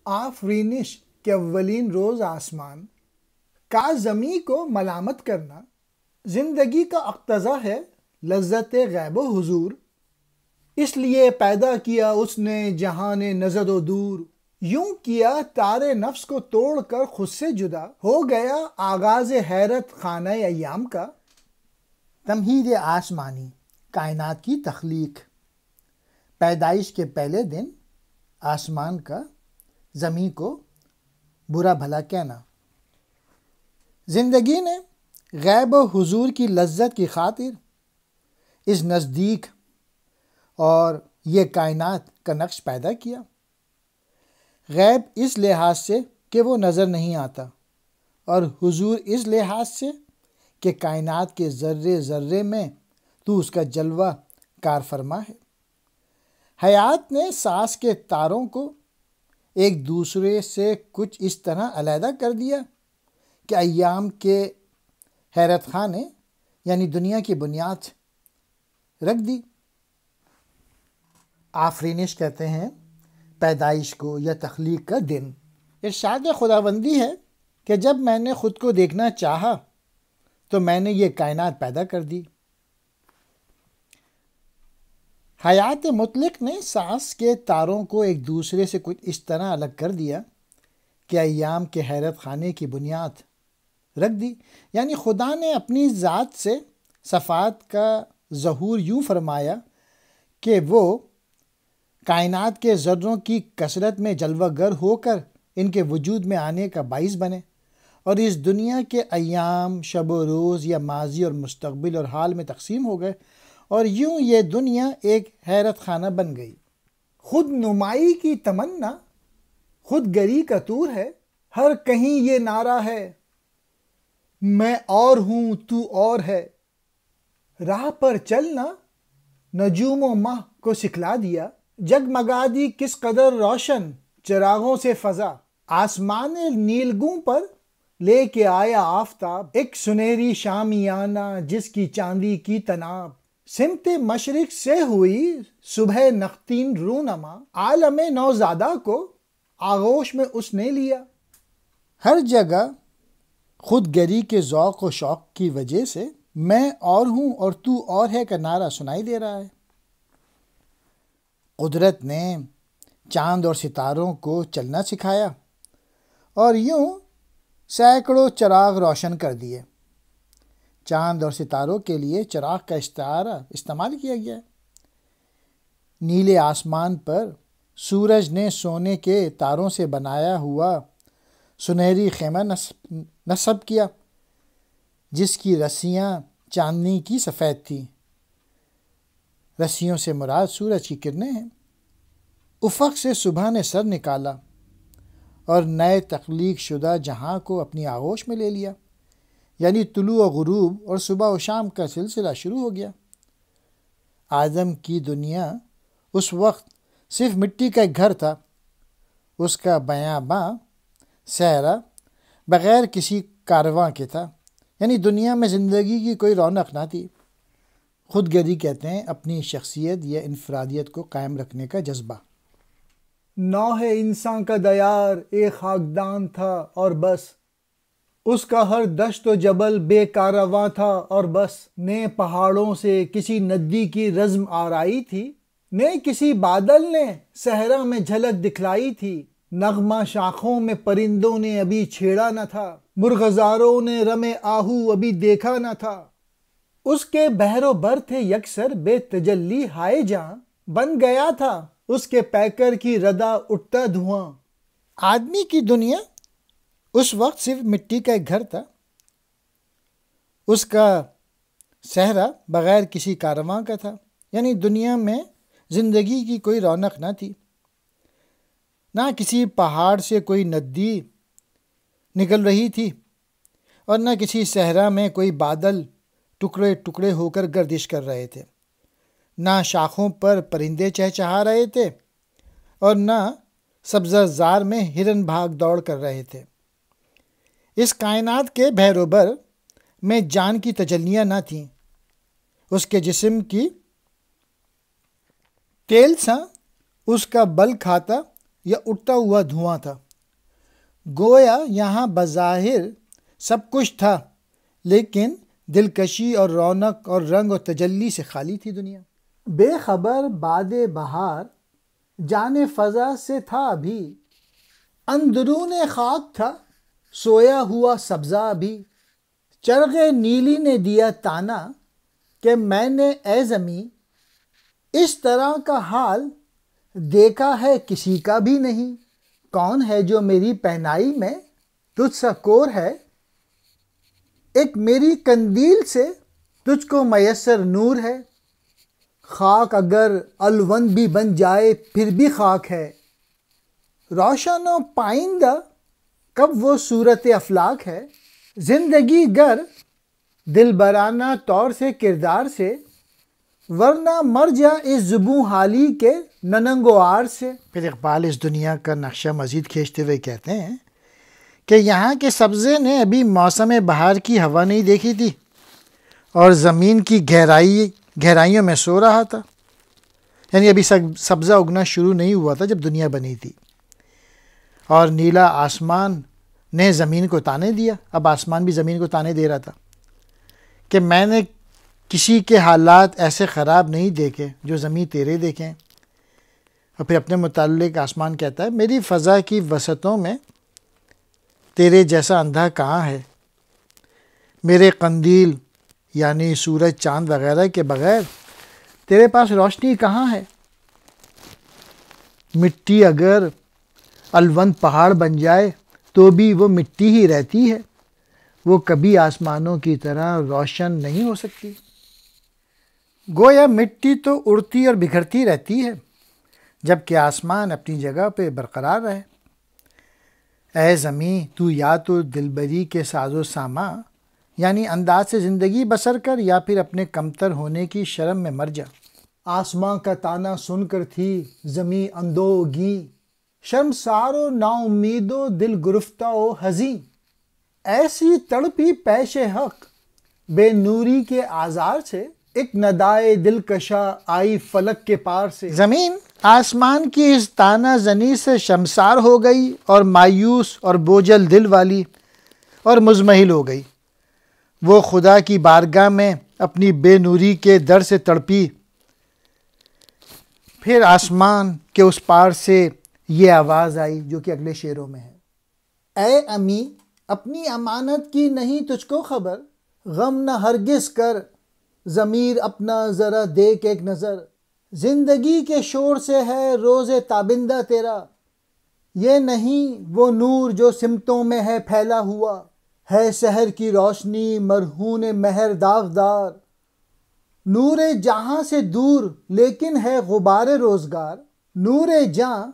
آفرینش کے اولین روز آسمان کا زمیں کو ملامت کرنا زندگی کا اقتضا ہے لذت غیب و حضور، اس لیے پیدا کیا اس نے جہان نظر و دور، یوں کیا تارے نفس کو توڑ کر خود سے جدا، ہو گیا آغاز حیرت خانہ ایام کا۔ تمہید آسمانی، کائنات کی تخلیق، پیدائش کے پہلے دن آسمان کا زمین کو برا بھلا کہنا۔ زندگی نے غیب و حضور کی لذت کی خاطر اس نزدیک اور یہ کائنات کا نقش پیدا کیا۔ غیب اس لحاظ سے کہ وہ نظر نہیں آتا، اور حضور اس لحاظ سے کہ کائنات کے ذرے ذرے میں تو اس کا جلوہ کار فرما ہے۔ حیات نے سانس کے تاروں کو ایک دوسرے سے کچھ اس طرح علیحدہ کر دیا کہ ایام کے حیرت خانے یعنی دنیا کی بنیاد رکھ دی۔ آفرینش کہتے ہیں پیدائش کو یا تخلیق کا دن۔ ارشاد خداوندی ہے کہ جب میں نے خود کو دیکھنا چاہا تو میں نے یہ کائنات پیدا کر دی۔ حیات مطلق نے سانس کے تاروں کو ایک دوسرے سے کچھ اس طرح الگ کر دیا کہ ایام کے حیرت خانے کی بنیاد رکھ دی، یعنی خدا نے اپنی ذات سے صفات کا ظہور یوں فرمایا کہ وہ کائنات کے ذروں کی کثرت میں جلوہ گر ہو کر ان کے وجود میں آنے کا باعث بنے، اور اس دنیا کے ایام شب و روز یا ماضی اور مستقبل اور حال میں تقسیم ہو گئے، اور یوں یہ دنیا ایک حیرت خانہ بن گئی۔ خود نمائی کی تمنا خود گری کا طور ہے، ہر کہیں یہ نعرہ ہے میں اور ہوں تو اور ہے، راہ پر چلنا نجوم و ماہ کو سکھلا دیا، جگمگا دی کس قدر روشن چراغوں سے فضا، آسمان نیلگوں پر لے کے آیا آفتاب، ایک سنہری شامیانہ جس کی چاندی کی تناب، سمت مشرق سے ہوئی صبح نختین رونما، عالم نوزادہ کو آغوش میں اس نے لیا۔ ہر جگہ خود گری کے ذوق و شوق کی وجہ سے میں اور ہوں اور تو اور ہے کا نعرہ سنائی دے رہا ہے۔ قدرت نے چاند اور ستاروں کو چلنا سکھایا اور یوں سینکڑوں چراغ روشن کر دیے۔ چاند اور ستاروں کے لیے چراغ کا استعارہ استعمال کیا گیا ہے۔ نیلے آسمان پر سورج نے سونے کے تاروں سے بنایا ہوا سنہری خیمہ نصب کیا، جس کی رسیاں چاندنی کی سفید تھیں۔ رسیوں سے مراد سورج کی کرنیں ہیں۔ افق سے صبح نے سر نکالا اور نئے تخلیق شدہ جہاں کو اپنی آغوش میں لے لیا، یعنی طلوع و غروب اور صبح و شام کا سلسلہ شروع ہو گیا۔ آدم کی دنیا اس وقت صرف مٹی کا ایک گھر تھا، اس کا بیاباں صحرا بغیر کسی کارواں کے تھا، یعنی دنیا میں زندگی کی کوئی رونق نہ تھی۔ خود گری کہتے ہیں اپنی شخصیت یا انفرادیت کو قائم رکھنے کا جذبہ۔ نوح انسان کا دیار ایک خاکدان تھا اور بس، اس کا ہر دشت و جبل بے کارواں تھا اور بس، نے پہاڑوں سے کسی ندی کی رزم آرائی تھی، نے کسی بادل نے صحرا میں جھلک دکھلائی تھی، نغمہ شاخوں میں پرندوں نے ابھی چھیڑا نہ تھا، مرغزاروں نے رم آہو ابھی دیکھا نہ تھا، اس کے بحر و بر تھے یکسر بے تجلی ہائے جاں، بن گیا تھا اس کے پیکر کی ردا اٹھتا دھواں۔ آدمی کی دنیا اس وقت صرف مٹی کا ایک گھر تھا، اس کا صحرا بغیر کسی کارواں کا تھا، یعنی دنیا میں زندگی کی کوئی رونق نہ تھی، نہ کسی پہاڑ سے کوئی ندی نکل رہی تھی اور نہ کسی صحرا میں کوئی بادل ٹکڑے ٹکڑے ہو کر گردش کر رہے تھے، نہ شاخوں پر پرندے چہچہا رہے تھے اور نہ سبزہ زار میں ہرن بھاگ دوڑ کر رہے تھے۔ اس کائنات کے بحر و بر میں جان کی تجلیاں نہ تھیں، اس کے جسم کی تیل سا اس کا بل کھاتا یا اٹھتا ہوا دھواں تھا۔ گویا یہاں بظاہر سب کچھ تھا، لیکن دلکشی اور رونق اور رنگ اور تجلی سے خالی تھی دنیا۔ بے خبر باد بہار جان فضا سے تھا ابھی، اندرون خاک تھا سویا ہوا سبزہ ابھی۔ چرغ نیلی نے دیا تانا کہ میں نے اے زمیں اس طرح کا حال دیکھا ہے کسی کا بھی نہیں۔ کون ہے جو میری پہنائی میں تجھ سا کور ہے، ایک میری قندیل سے تجھ کو میسر نور ہے۔ خاک اگر الوند بھی بن جائے پھر بھی خاک ہے، روشن و پائندہ کب وہ صورت افلاک ہے۔ زندگی گر دل برانہ طور سے کردار سے، ورنہ مر جا اس زبوں حالی کے ننگ و عار سے۔ پھر اقبال اس دنیا کا نقشہ مزید کھینچتے ہوئے کہتے ہیں کہ یہاں کے سبزے نے ابھی موسم بہار کی ہوا نہیں دیکھی تھی اور زمین کی گہرائیوں میں سو رہا تھا۔ یعنی ابھی سبزہ اگنا شروع نہیں ہوا تھا جب دنیا بنی تھی، اور نیلا آسمان نے زمین کو تانے دیا۔ اب آسمان بھی زمین کو تانے دے رہا تھا کہ میں نے کسی کے حالات ایسے خراب نہیں دیکھے جو زمین تیرے دیکھیں۔ اور پھر اپنے متعلق آسمان کہتا ہے میری فضا کی وسعتوں میں تیرے جیسا اندھا کہاں ہے، میرے قندیل یعنی سورج چاند وغیرہ کے بغیر تیرے پاس روشنی کہاں ہے۔ مٹی اگر الوند پہاڑ بن جائے تو بھی وہ مٹی ہی رہتی ہے، وہ کبھی آسمانوں کی طرح روشن نہیں ہو سکتی۔ گویا مٹی تو اڑتی اور بکھرتی رہتی ہے جبکہ آسمان اپنی جگہ پہ برقرار رہے۔ اے زمیں تو یا تو دلبری کے ساز و ساما یعنی انداز سے زندگی بسر کر، یا پھر اپنے کمتر ہونے کی شرم میں مر جا۔ آسماں کا تانا سن کر تھی زمیں اندوگی، شرمسار و نا امید و دل گرفتہ و حزیں۔ ایسی تڑپی پیش حق بے نوری کے آزار سے، ایک ندائے دلکشا آئی فلک کے پار سے۔ زمین آسمان کی اس تانا زنی سے شرمسار ہو گئی اور مایوس اور بوجھل دل والی اور مزمحل ہو گئی۔ وہ خدا کی بارگاہ میں اپنی بے نوری کے در سے تڑپی۔ پھر آسمان کے اس پار سے یہ آواز آئی جو کہ اگلے شعروں میں ہے۔ اے امی اپنی امانت کی نہیں تجھ کو خبر، غم نہ ہرگز کر ضمیر اپنا ذرا دیکھ ایک نظر۔ زندگی کے شور سے ہے روز تابندہ تیرا، یہ نہیں وہ نور جو سمتوں میں ہے پھیلا ہوا۔ ہے سحر کی روشنی مرہون مہر داغدار، نور جہاں سے دور لیکن ہے غبار روزگار۔ نور جہاں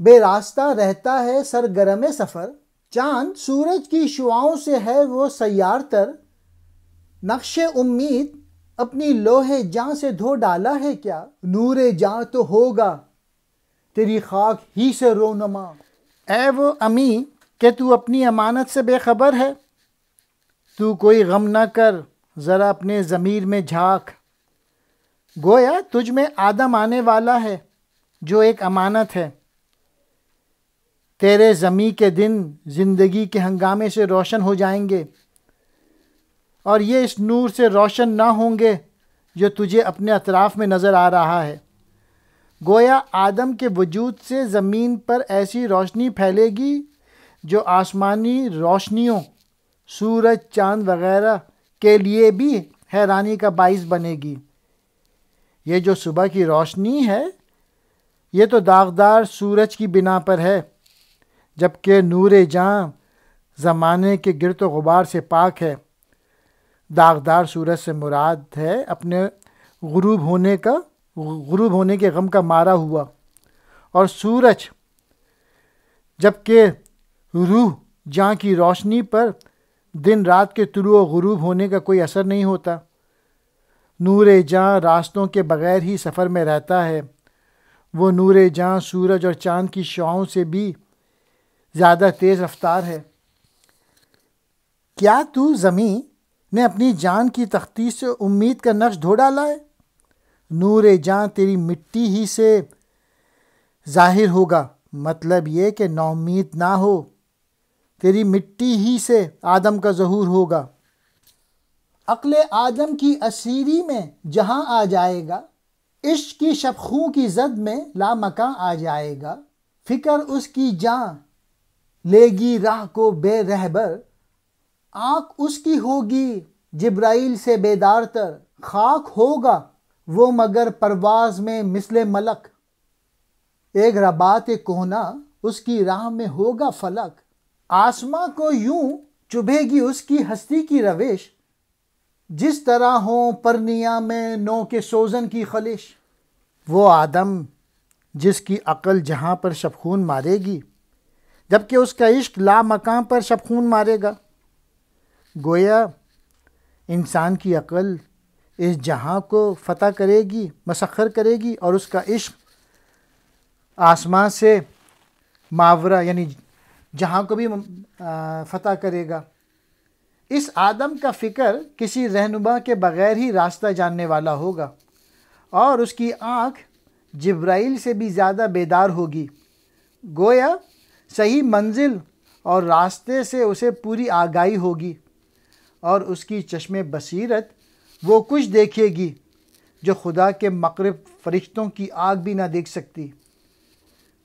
بے راستہ رہتا ہے سرگرم سفر، چاند سورج کی شعاؤں سے ہے وہ سیار تر۔ نقش امید اپنی لوح جاں سے دھو ڈالا ہے کیا، نور جاں تو ہوگا تیری خاک ہی سے رونما۔ اے وہ امی کہ تو اپنی امانت سے بے خبر ہے، تو کوئی غم نہ کر ذرا اپنے ضمیر میں جھانک۔ گویا تجھ میں آدم آنے والا ہے جو ایک امانت ہے۔ تیرے زمیں کے دن زندگی کے ہنگامے سے روشن ہو جائیں گے، اور یہ اس نور سے روشن نہ ہوں گے جو تجھے اپنے اطراف میں نظر آ رہا ہے۔ گویا آدم کے وجود سے زمین پر ایسی روشنی پھیلے گی جو آسمانی روشنیوں، سورج چاند وغیرہ کے لیے بھی حیرانی کا باعث بنے گی۔ یہ جو صبح کی روشنی ہے یہ تو داغدار سورج کی بنا پر ہے، جبکہ نور جاں زمانے کے گرد و غبار سے پاک ہے۔ داغدار سورج سے مراد ہے اپنے غروب ہونے کے غم کا مارا ہوا، اور سورج جبکہ روح جاں کی روشنی پر دن رات کے طلوع و غروب ہونے کا کوئی اثر نہیں ہوتا۔ نور جاں راستوں کے بغیر ہی سفر میں رہتا ہے، وہ نور جاں سورج اور چاند کی شعاؤں سے بھی زیادہ تیز رفتار ہے۔ کیا تو زمیں نے اپنی جان کی تختی سے امید کا نقش دھو ڈالا ہے؟ نور جاں تیری مٹی ہی سے ظاہر ہوگا مطلب یہ کہ ناامید نہ ہو، تیری مٹی ہی سے آدم کا ظہور ہوگا۔ عقل آدم کی اسیری میں جہاں آ جائے گا، عشق کی شبخوں کی زد میں لامکاں آ جائے گا، فکر اس کی جاں لے گی راہ کو بے رہبر، آنکھ اس کی ہوگی جبرائیل سے بیدار تر، خاک ہوگا وہ مگر پرواز میں مثل ملک، ایک رباط کہنا اس کی راہ میں ہوگا فلک، آسماں کو یوں چبھے گی اس کی ہستی کی روش، جس طرح ہوں پرنیاں میں نو کے سوزن کی خلش۔ وہ آدم جس کی عقل جہاں پر شبخون مارے گی، جبکہ اس کا عشق لامکاں پر شبخون مارے گا۔ گویا انسان کی عقل اس جہاں کو فتح کرے گی، مسخر کرے گی، اور اس کا عشق آسمان سے ماورا یعنی جہاں کو بھی فتح کرے گا۔ اس آدم کا فکر کسی رہنما کے بغیر ہی راستہ جاننے والا ہوگا، اور اس کی آنکھ جبرائیل سے بھی زیادہ بیدار ہوگی۔ گویا صحیح منزل اور راستے سے اسے پوری آگاہی ہوگی، اور اس کی چشم بصیرت وہ کچھ دیکھے گی جو خدا کے مقرب فرشتوں کی آنکھ بھی نہ دیکھ سکتی۔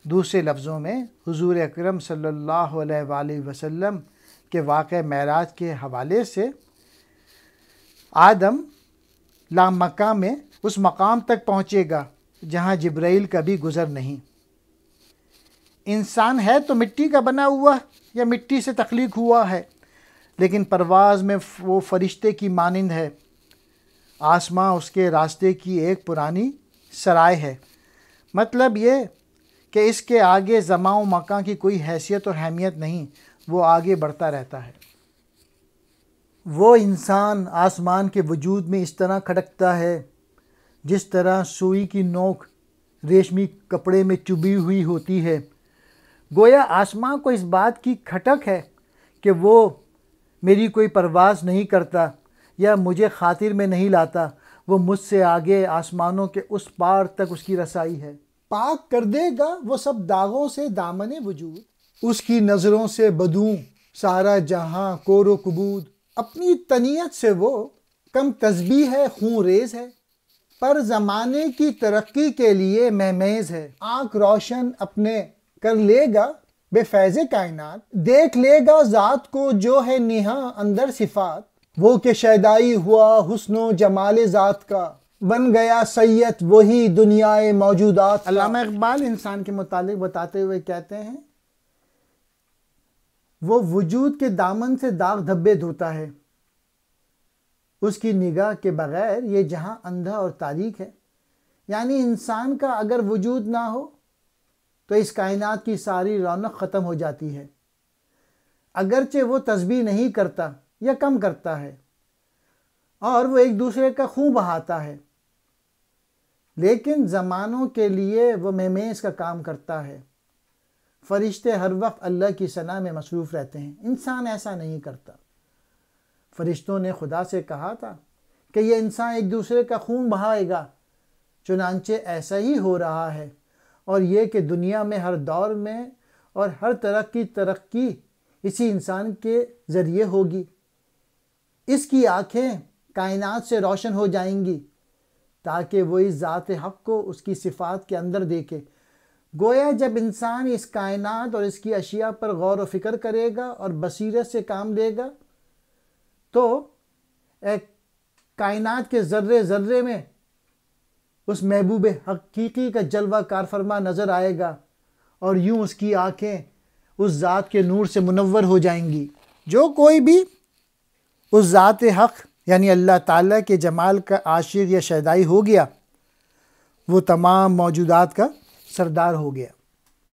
دوسرے لفظوں میں حضور اکرم صلی اللہ علیہ وآلہ وسلم کے واقع معراج کے حوالے سے آدم لامکاں میں اس مقام تک پہنچے گا جہاں جبرائیل کا بھی گزر نہیں۔ انسان ہے تو مٹی کا بنا ہوا یا مٹی سے تخلیق ہوا ہے، لیکن پرواز میں وہ فرشتے کی مانند ہے۔ آسماں اس کے راستے کی ایک پرانی سرائے ہے، مطلب یہ کہ اس کے آگے زمان و مکان کی کوئی حیثیت اور اہمیت نہیں، وہ آگے بڑھتا رہتا ہے۔ وہ انسان آسمان کے وجود میں اس طرح کھٹکتا ہے جس طرح سوئی کی نوک ریشمی کپڑے میں چبھی ہوئی ہوتی ہے۔ گویا آسمان کو اس بات کی کھٹک ہے کہ وہ میری کوئی پرواز نہیں کرتا یا مجھے خاطر میں نہیں لاتا، وہ مجھ سے آگے آسمانوں کے اس پار تک اس کی رسائی ہے۔ پاک کر دے گا وہ سب داغوں سے دامن وجود، اس کی نظروں سے بدوں سارا جہاں کور و کبود، اپنی تنیت سے وہ کم تسبیح ہے، خون ریز ہے، پر زمانے کی ترقی کے لیے مہمیز ہے۔ آنکھ روشن اپنے کر لے گا بے فیض کائنات، دیکھ لے گا ذات کو جو ہے نہاں اندر صفات، وہ کہ شیدائی ہوا حسن و جمال ذات کا، بن گیا سید وہی دنیائے موجودات کا۔ علامہ اقبال انسان کے متعلق بتاتے ہوئے کہتے ہیں، وہ وجود کے دامن سے داغ دھبے دھوتا ہے، اس کی نگاہ کے بغیر یہ جہاں اندھا اور تاریک ہے۔ یعنی انسان کا اگر وجود نہ ہو تو اس کائنات کی ساری رونق ختم ہو جاتی ہے، اگرچہ وہ تسبیح نہیں کرتا یا کم کرتا ہے، اور وہ ایک دوسرے کا خون بہاتا ہے، لیکن زمانوں کے لیے وہ مہمیز کا کام کرتا ہے۔ فرشتے ہر وقت اللہ کی ثنا میں مصروف رہتے ہیں، انسان ایسا نہیں کرتا۔ فرشتوں نے خدا سے کہا تھا کہ یہ انسان ایک دوسرے کا خون بہائے گا، چنانچہ ایسا ہی ہو رہا ہے، اور یہ کہ دنیا میں ہر دور میں اور ہر طرح کی ترقی اسی انسان کے ذریعے ہوگی۔ اس کی آنکھیں کائنات سے روشن ہو جائیں گی تاکہ وہ اس ذات حق کو اس کی صفات کے اندر دیکھے۔ گویا جب انسان اس کائنات اور اس کی اشیاء پر غور و فکر کرے گا اور بصیرت سے کام لے گا تو ایک کائنات کے ذرے ذرے میں اس محبوب حقیقی کا جلوہ کارفرما نظر آئے گا، اور یوں اس کی آنکھیں اس ذات کے نور سے منور ہو جائیں گی۔ جو کوئی بھی اس ذات حق یعنی اللہ تعالیٰ کے جمال کا عاشق یا شیدائی ہو گیا، وہ تمام موجودات کا سردار ہو گیا۔